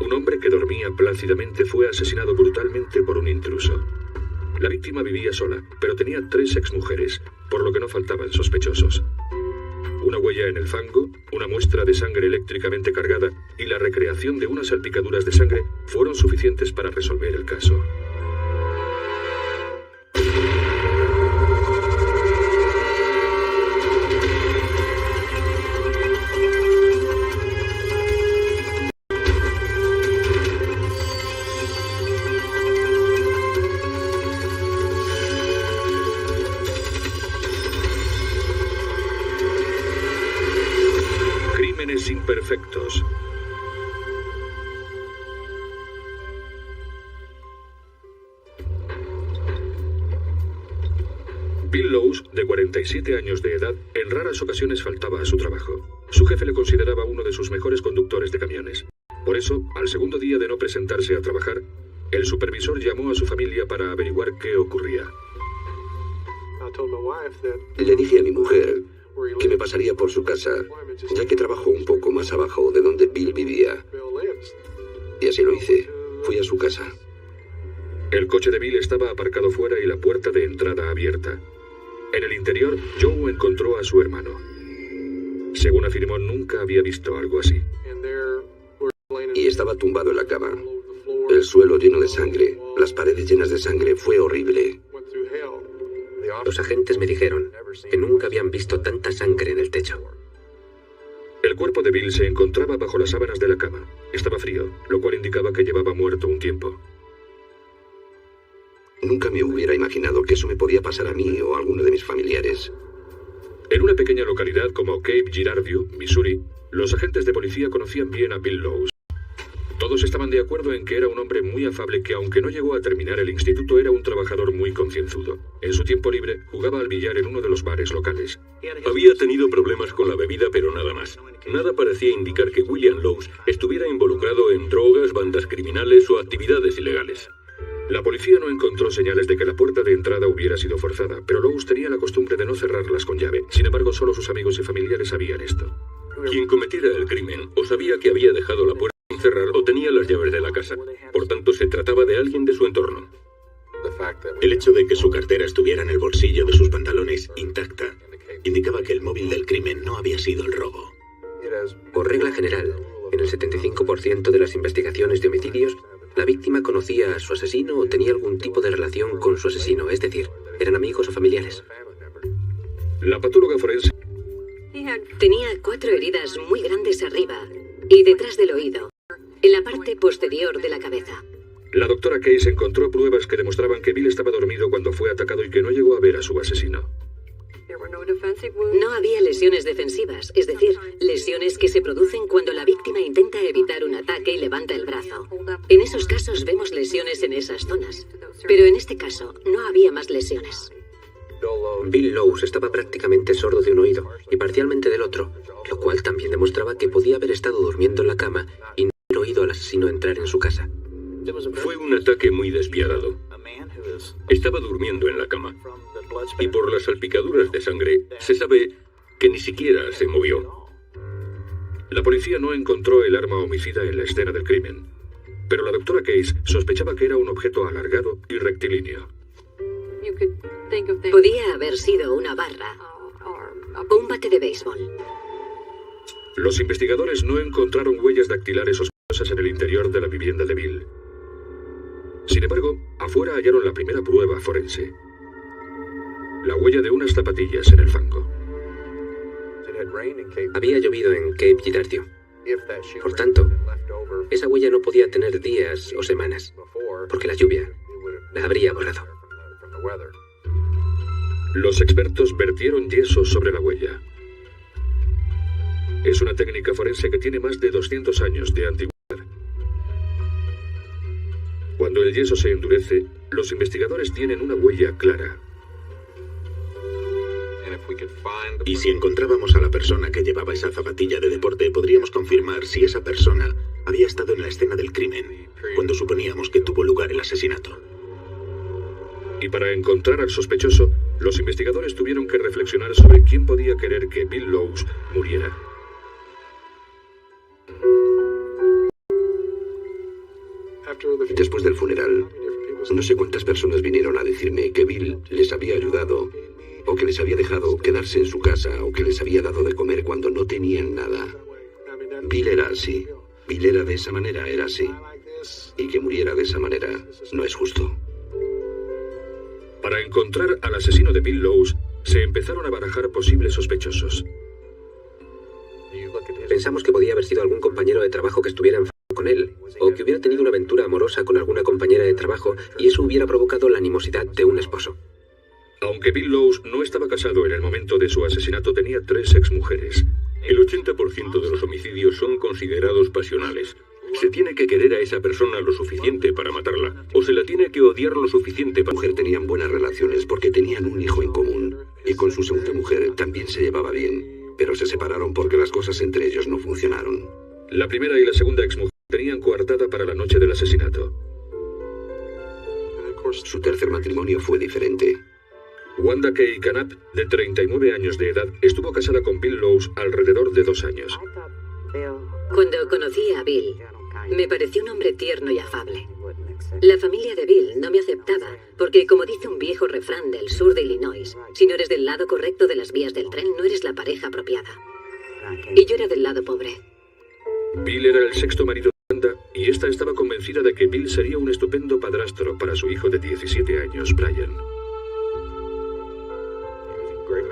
Un hombre que dormía plácidamente fue asesinado brutalmente por un intruso. La víctima vivía sola, pero tenía 3 exmujeres, por lo que no faltaban sospechosos. Una huella en el fango, una muestra de sangre eléctricamente cargada y la recreación de unas salpicaduras de sangre fueron suficientes para resolver el caso. Crímenes imperfectos. Bill Lowe's, de 47 años de edad, en raras ocasiones faltaba a su trabajo. Su jefe le consideraba uno de sus mejores conductores de camiones. Por eso, al segundo día de no presentarse a trabajar, el supervisor llamó a su familia para averiguar qué ocurría. Le dije a mi mujer que me pasaría por su casa, ya que trabajó un poco más abajo de donde Bill vivía. Y así lo hice. Fui a su casa. El coche de Bill estaba aparcado fuera y la puerta de entrada abierta. En el interior, Joe encontró a su hermano. Según afirmó, nunca había visto algo así. Y estaba tumbado en la cama. El suelo lleno de sangre, las paredes llenas de sangre. Fue horrible. Los agentes me dijeron que nunca habían visto tanta sangre en el techo. El cuerpo de Bill se encontraba bajo las sábanas de la cama. Estaba frío, lo cual indicaba que llevaba muerto un tiempo. Nunca me hubiera imaginado que eso me podía pasar a mí o a alguno de mis familiares. En una pequeña localidad como Cape Girardeau, Missouri, los agentes de policía conocían bien a Bill Lowe's. Todos estaban de acuerdo en que era un hombre muy afable que, aunque no llegó a terminar el instituto, era un trabajador muy concienzudo. En su tiempo libre, jugaba al billar en uno de los bares locales. Había tenido problemas con la bebida, pero nada más. Nada parecía indicar que William Lowe's estuviera involucrado en drogas, bandas criminales o actividades ilegales. La policía no encontró señales de que la puerta de entrada hubiera sido forzada, pero Lowe's tenía la costumbre de no cerrarlas con llave. Sin embargo, solo sus amigos y familiares sabían esto. Quien cometiera el crimen o sabía que había dejado la puerta sin cerrar o tenía las llaves de la casa. Por tanto, se trataba de alguien de su entorno. El hecho de que su cartera estuviera en el bolsillo de sus pantalones intacta indicaba que el móvil del crimen no había sido el robo. Por regla general, en el 75% de las investigaciones de homicidios, la víctima conocía a su asesino o tenía algún tipo de relación con su asesino, es decir, eran amigos o familiares. La patóloga forense tenía 4 heridas muy grandes arriba y detrás del oído, en la parte posterior de la cabeza. La doctora Case encontró pruebas que demostraban que Bill estaba dormido cuando fue atacado y que no llegó a ver a su asesino. No había lesiones defensivas, es decir, lesiones que se producen cuando la víctima intenta evitar un ataque y levanta el brazo. En esos casos vemos lesiones en esas zonas, pero en este caso no había más lesiones. Bill Lowe's estaba prácticamente sordo de un oído y parcialmente del otro, lo cual también demostraba que podía haber estado durmiendo en la cama y no haber oído al asesino entrar en su casa. Fue un ataque muy despiadado. Estaba durmiendo en la cama y por las salpicaduras de sangre se sabe que ni siquiera se movió. La policía no encontró el arma homicida en la escena del crimen, pero la doctora Case sospechaba que era un objeto alargado y rectilíneo. Podía haber sido una barra o un bate de béisbol. Los investigadores no encontraron huellas dactilares sospechosas en el interior de la vivienda de Bill. Sin embargo, afuera hallaron la primera prueba forense: la huella de unas zapatillas en el fango. Había llovido en Cape Girardeau. Por tanto, esa huella no podía tener días o semanas, porque la lluvia la habría borrado. Los expertos vertieron yeso sobre la huella. Es una técnica forense que tiene más de 200 años de antigüedad. Cuando el yeso se endurece, los investigadores tienen una huella clara. Y si encontrábamos a la persona que llevaba esa zapatilla de deporte, podríamos confirmar si esa persona había estado en la escena del crimen, cuando suponíamos que tuvo lugar el asesinato. Y para encontrar al sospechoso, los investigadores tuvieron que reflexionar sobre quién podía querer que Bill Lowe's muriera. Después del funeral, no sé cuántas personas vinieron a decirme que Bill les había ayudado, o que les había dejado quedarse en su casa, o que les había dado de comer cuando no tenían nada. Bill era así. Bill era de esa manera, era así. Y que muriera de esa manera no es justo. Para encontrar al asesino de Bill Lowe's, se empezaron a barajar posibles sospechosos. Pensamos que podía haber sido algún compañero de trabajo que estuviera enfadado con él, o que hubiera tenido una aventura amorosa con alguna compañera de trabajo y eso hubiera provocado la animosidad de un esposo. Aunque Bill Lowe's no estaba casado en el momento de su asesinato, tenía 3 exmujeres. El 80% de los homicidios son considerados pasionales. Se tiene que querer a esa persona lo suficiente para matarla, o se la tiene que odiar lo suficiente para... Las mujeres tenían buenas relaciones porque tenían un hijo en común, y con su segunda mujer también se llevaba bien, pero se separaron porque las cosas entre ellos no funcionaron. La primera y la segunda exmujer tenían coartada para la noche del asesinato. Su tercer matrimonio fue diferente. Wanda Kay Canap, de 39 años de edad, estuvo casada con Bill Lowe's alrededor de 2 años. Cuando conocí a Bill, me pareció un hombre tierno y afable. La familia de Bill no me aceptaba porque, como dice un viejo refrán del sur de Illinois, si no eres del lado correcto de las vías del tren, no eres la pareja apropiada. Y yo era del lado pobre. Bill era el 6º marido de Wanda y esta estaba convencida de que Bill sería un estupendo padrastro para su hijo de 17 años, Brian.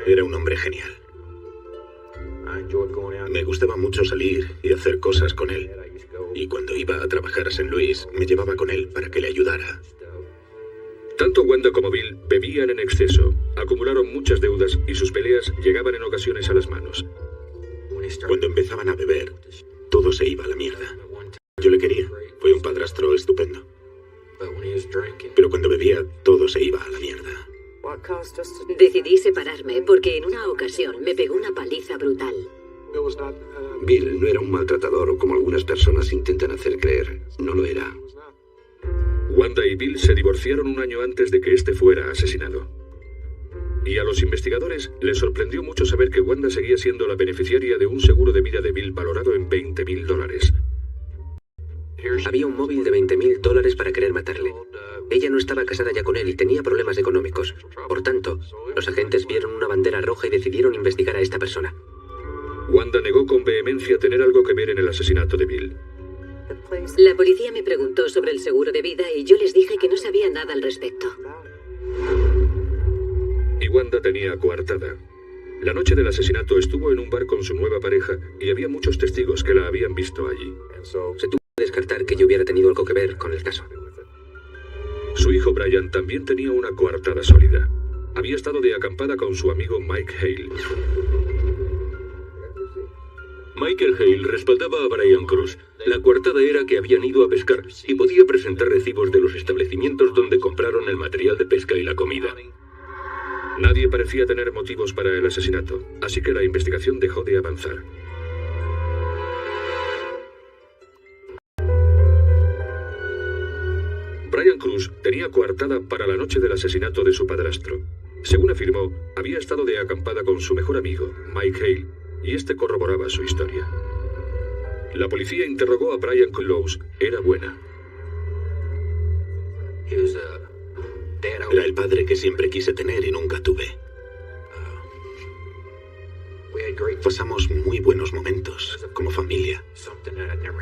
Era un hombre genial. Me gustaba mucho salir y hacer cosas con él. Y cuando iba a trabajar a St. Louis, me llevaba con él para que le ayudara. Tanto Wanda como Bill bebían en exceso, acumularon muchas deudas y sus peleas llegaban en ocasiones a las manos. Cuando empezaban a beber, todo se iba a la mierda. Yo le quería, fue un padrastro estupendo. Pero cuando bebía, todo se iba a la mierda. Decidí separarme porque en una ocasión me pegó una paliza brutal. Bill no era un maltratador como algunas personas intentan hacer creer. No lo era. Wanda y Bill se divorciaron un año antes de que este fuera asesinado. Y a los investigadores les sorprendió mucho saber que Wanda seguía siendo la beneficiaria de un seguro de vida de Bill valorado en $20,000. Había un móvil de $20,000 para querer matarle. Ella no estaba casada ya con él y tenía problemas económicos. Por tanto, los agentes vieron una bandera roja y decidieron investigar a esta persona. Wanda negó con vehemencia tener algo que ver en el asesinato de Bill. La policía me preguntó sobre el seguro de vida y yo les dije que no sabía nada al respecto. Y Wanda tenía coartada. La noche del asesinato estuvo en un bar con su nueva pareja y había muchos testigos que la habían visto allí. Se tuvo que descartar que yo hubiera tenido algo que ver con el caso. Su hijo Brian también tenía una coartada sólida. Había estado de acampada con su amigo Mike Hale. Michael Hale respaldaba a Brian Cruz. La coartada era que habían ido a pescar y podía presentar recibos de los establecimientos donde compraron el material de pesca y la comida. Nadie parecía tener motivos para el asesinato, así que la investigación dejó de avanzar. Brian Cruz tenía coartada para la noche del asesinato de su padrastro. Según afirmó, había estado de acampada con su mejor amigo, Mike Hale, y este corroboraba su historia. La policía interrogó a Brian Lowe's. Era buena. Era el padre que siempre quise tener y nunca tuve. Pasamos muy buenos momentos como familia.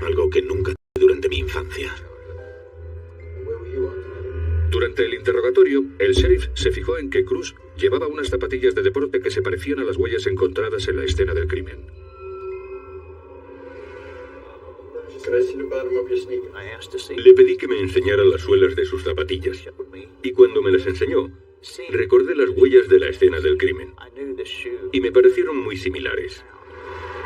Algo que nunca tuve durante mi infancia. Durante el interrogatorio, el sheriff se fijó en que Cruz llevaba unas zapatillas de deporte que se parecían a las huellas encontradas en la escena del crimen. Le pedí que me enseñara las suelas de sus zapatillas, y cuando me las enseñó, recordé las huellas de la escena del crimen, y me parecieron muy similares.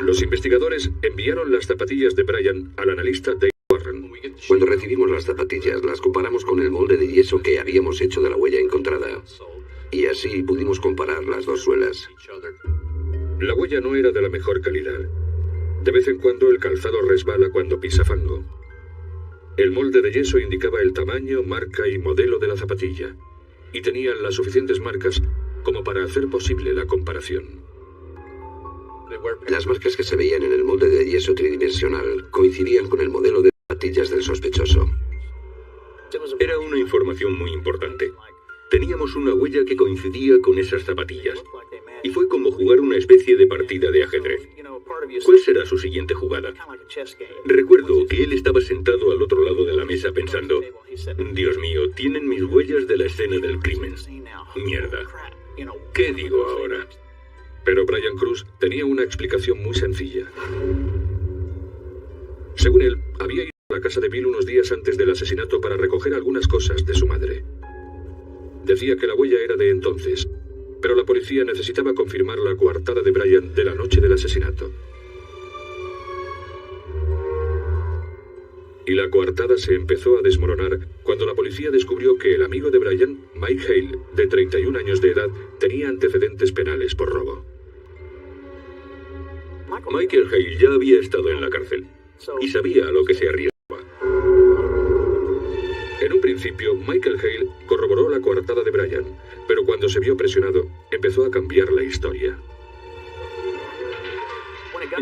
Los investigadores enviaron las zapatillas de Brian al analista Dave Warren. Cuando recibimos las zapatillas, las comparamos con el molde de yeso que habíamos hecho de la huella encontrada. Y así pudimos comparar las dos suelas. La huella no era de la mejor calidad. De vez en cuando el calzado resbala cuando pisa fango. El molde de yeso indicaba el tamaño, marca y modelo de la zapatilla, y tenían las suficientes marcas como para hacer posible la comparación. Las marcas que se veían en el molde de yeso tridimensional coincidían con el modelo de zapatillas del sospechoso. información muy importante. Teníamos una huella que coincidía con esas zapatillas. Y fue como jugar una especie de partida de ajedrez. ¿Cuál será su siguiente jugada? Recuerdo que él estaba sentado al otro lado de la mesa pensando, Dios mío, tienen mis huellas de la escena del crimen. Mierda. ¿Qué digo ahora? Pero Brian Cruz tenía una explicación muy sencilla. Según él, había ido a la casa de Bill unos días antes del asesinato para recoger algunas cosas de su madre. Decía que la huella era de entonces, pero la policía necesitaba confirmar la coartada de Brian de la noche del asesinato. Y la coartada se empezó a desmoronar cuando la policía descubrió que el amigo de Brian, Mike Hale, de 31 años de edad, tenía antecedentes penales por robo. Michael Hale ya había estado en la cárcel y sabía a lo que se arriesgaba. En un principio, Michael Hale corroboró la coartada de Brian, pero cuando se vio presionado, empezó a cambiar la historia.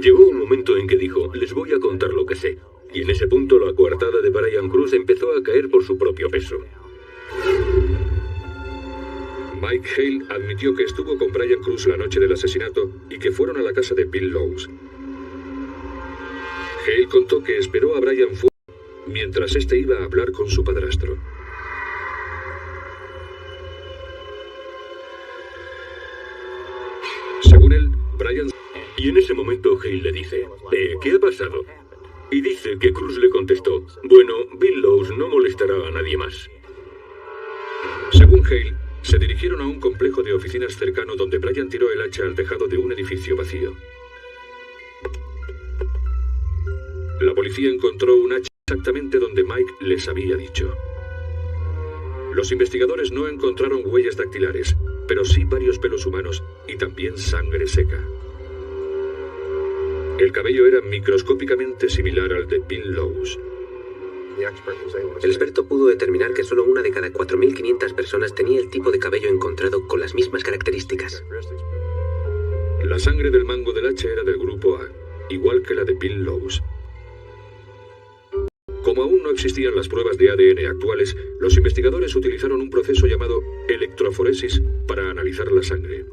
Llegó un momento en que dijo, les voy a contar lo que sé. Y en ese punto la coartada de Brian Cruz empezó a caer por su propio peso. Mike Hale admitió que estuvo con Brian Cruz la noche del asesinato y que fueron a la casa de Bill Lowe's. Hale contó que esperó a Brian fuera mientras este iba a hablar con su padrastro. Según él, Brian... Y en ese momento Hale le dice, ¿qué ha pasado? Y dice que Cruz le contestó, bueno, Bill Lowe's no molestará a nadie más. Según Hale, se dirigieron a un complejo de oficinas cercano donde Brian tiró el hacha al tejado de un edificio vacío. La policía encontró un hacha exactamente donde Mike les había dicho. Los investigadores no encontraron huellas dactilares, pero sí varios pelos humanos y también sangre seca. El cabello era microscópicamente similar al de Bill Lowe's. El experto pudo determinar que solo una de cada 4.500 personas tenía el tipo de cabello encontrado con las mismas características. La sangre del mango del hacha era del grupo A, igual que la de Bill Lowe's. Como aún no existían las pruebas de ADN actuales, los investigadores utilizaron un proceso llamado electroforesis para analizar la sangre.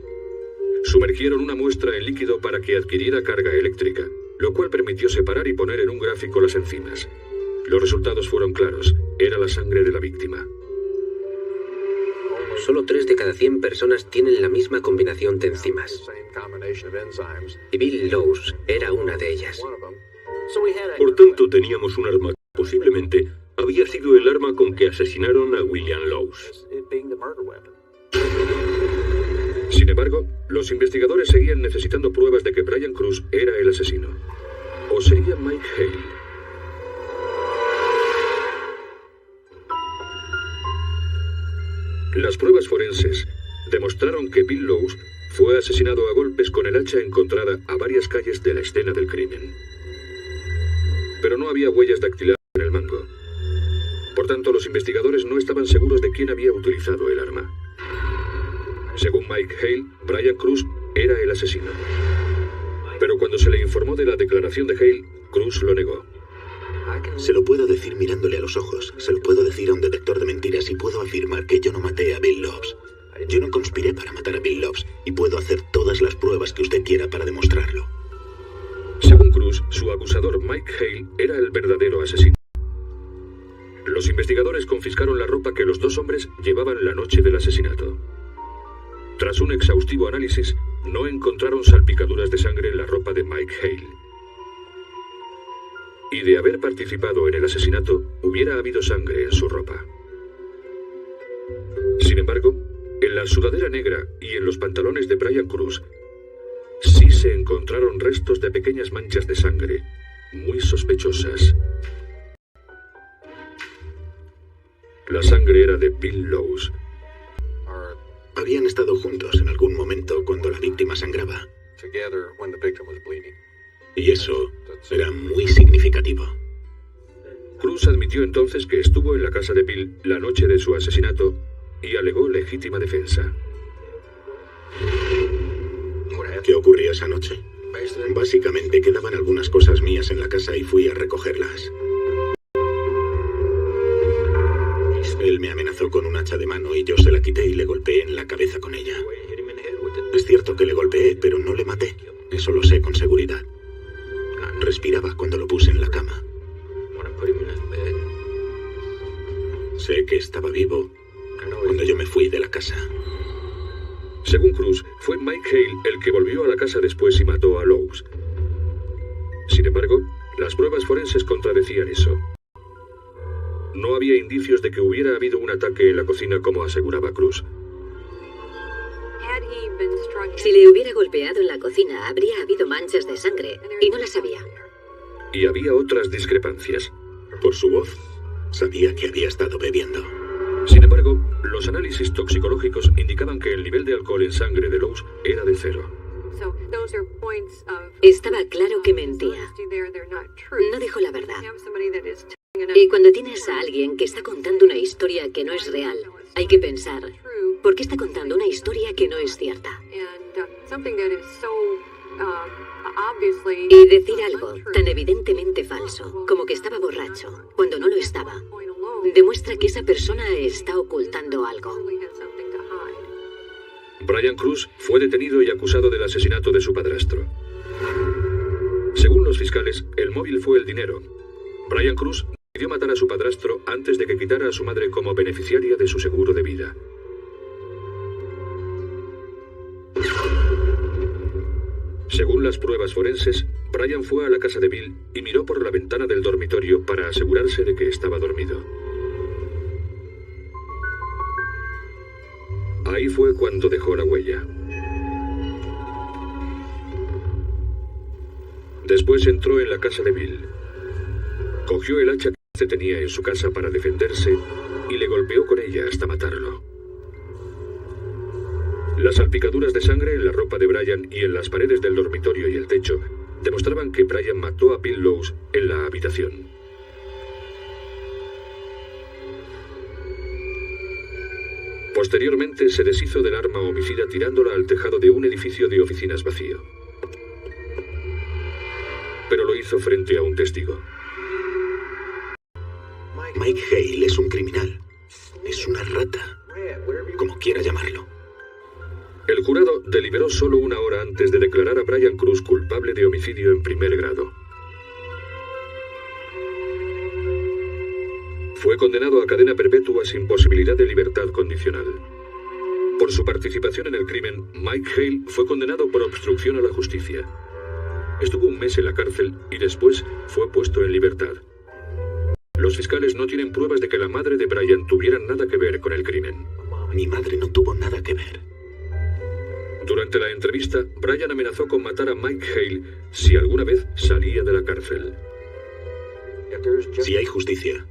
Sumergieron una muestra en líquido para que adquiriera carga eléctrica, lo cual permitió separar y poner en un gráfico las enzimas. Los resultados fueron claros, era la sangre de la víctima. Solo 3 de cada 100 personas tienen la misma combinación de enzimas. Y Bill Lowe's era una de ellas. Por tanto, teníamos un arma que posiblemente había sido el arma con que asesinaron a William Lowe's. Sin embargo, los investigadores seguían necesitando pruebas de que Brian Cruz era el asesino. ¿O sería Mike Hale? Las pruebas forenses demostraron que Bill Lowe's fue asesinado a golpes con el hacha encontrada a varias calles de la escena del crimen. Pero no había huellas dactilares en el mango. Por tanto, los investigadores no estaban seguros de quién había utilizado el arma. Según Mike Hale, Brian Cruz era el asesino. Pero cuando se le informó de la declaración de Hale, Cruz lo negó. Se lo puedo decir mirándole a los ojos, se lo puedo decir a un detector de mentiras y puedo afirmar que yo no maté a Bill Lowe's. Yo no conspiré para matar a Bill Lowe's y puedo hacer todas las pruebas que usted quiera para demostrarlo. Según Cruz, su acusador Mike Hale era el verdadero asesino. Los investigadores confiscaron la ropa que los dos hombres llevaban la noche del asesinato. Tras un exhaustivo análisis, no encontraron salpicaduras de sangre en la ropa de Mike Hale. Y de haber participado en el asesinato, hubiera habido sangre en su ropa. Sin embargo, en la sudadera negra y en los pantalones de Brian Cruz, sí se encontraron restos de pequeñas manchas de sangre, muy sospechosas. La sangre era de Bill Lowe's. Habían estado juntos en algún momento cuando la víctima sangraba. Y eso era muy significativo. Cruz admitió entonces que estuvo en la casa de Bill la noche de su asesinato y alegó legítima defensa. ¿Qué ocurrió esa noche? Básicamente quedaban algunas cosas mías en la casa y fui a recogerlas. Él me amenazó empezó con un hacha de mano y yo se la quité y le golpeé en la cabeza con ella. Es cierto que le golpeé, pero no le maté. Eso lo sé con seguridad. Respiraba cuando lo puse en la cama. Sé que estaba vivo cuando yo me fui de la casa. Según Cruz, fue Mike Hale el que volvió a la casa después y mató a Lowes. Sin embargo, las pruebas forenses contradecían eso. No había indicios de que hubiera habido un ataque en la cocina como aseguraba Cruz. Si le hubiera golpeado en la cocina, habría habido manchas de sangre, y no las había. Y había otras discrepancias. Por su voz, sabía que había estado bebiendo. Sin embargo, los análisis toxicológicos indicaban que el nivel de alcohol en sangre de Lowes era de 0. Estaba claro que mentía. No dijo la verdad. Y cuando tienes a alguien que está contando una historia que no es real, hay que pensar, ¿por qué está contando una historia que no es cierta? Y decir algo tan evidentemente falso, como que estaba borracho, cuando no lo estaba, demuestra que esa persona está ocultando algo. Brian Cruz fue detenido y acusado del asesinato de su padrastro. Según los fiscales, el móvil fue el dinero. Brian Cruz decidió matar a su padrastro antes de que quitara a su madre como beneficiaria de su seguro de vida. Según las pruebas forenses, Brian fue a la casa de Bill y miró por la ventana del dormitorio para asegurarse de que estaba dormido. Ahí fue cuando dejó la huella. Después entró en la casa de Bill. Cogió el hacha que tenía en su casa para defenderse y le golpeó con ella hasta matarlo. Las salpicaduras de sangre en la ropa de Brian y en las paredes del dormitorio y el techo demostraban que Brian mató a Bill Lowes en la habitación. Posteriormente se deshizo del arma homicida tirándola al tejado de un edificio de oficinas vacío. Pero lo hizo frente a un testigo. Mike Hale es un criminal. Es una rata. Como quiera llamarlo. El jurado deliberó solo 1 hora antes de declarar a Brian Cruz culpable de homicidio en primer grado. Fue condenado a cadena perpetua sin posibilidad de libertad condicional. Por su participación en el crimen, Mike Hale fue condenado por obstrucción a la justicia. Estuvo 1 mes en la cárcel y después fue puesto en libertad. Los fiscales no tienen pruebas de que la madre de Brian tuviera nada que ver con el crimen. Mi madre no tuvo nada que ver. Durante la entrevista, Brian amenazó con matar a Mike Hale si alguna vez salía de la cárcel. Si hay justicia,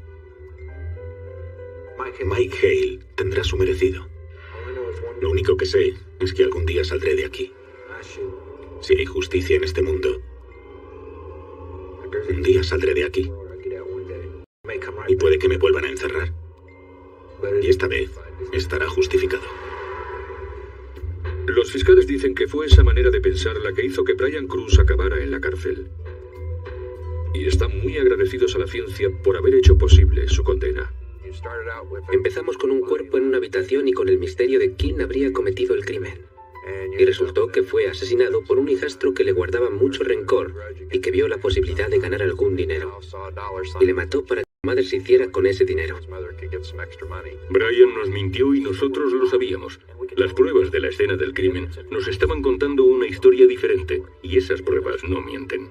Mike Hale tendrá su merecido. Lo único que sé es que algún día saldré de aquí. Si hay justicia en este mundo, un día saldré de aquí. Y puede que me vuelvan a encerrar. Y esta vez estará justificado. Los fiscales dicen que fue esa manera de pensar la que hizo que Brian Cruz acabara en la cárcel. Y están muy agradecidos a la ciencia por haber hecho posible su condena. Empezamos con un cuerpo en una habitación y con el misterio de quién habría cometido el crimen. Y resultó que fue asesinado por un hijastro que le guardaba mucho rencor y que vio la posibilidad de ganar algún dinero. Y le mató para que su madre se hiciera con ese dinero. Brian nos mintió y nosotros lo sabíamos. Las pruebas de la escena del crimen nos estaban contando una historia diferente y esas pruebas no mienten.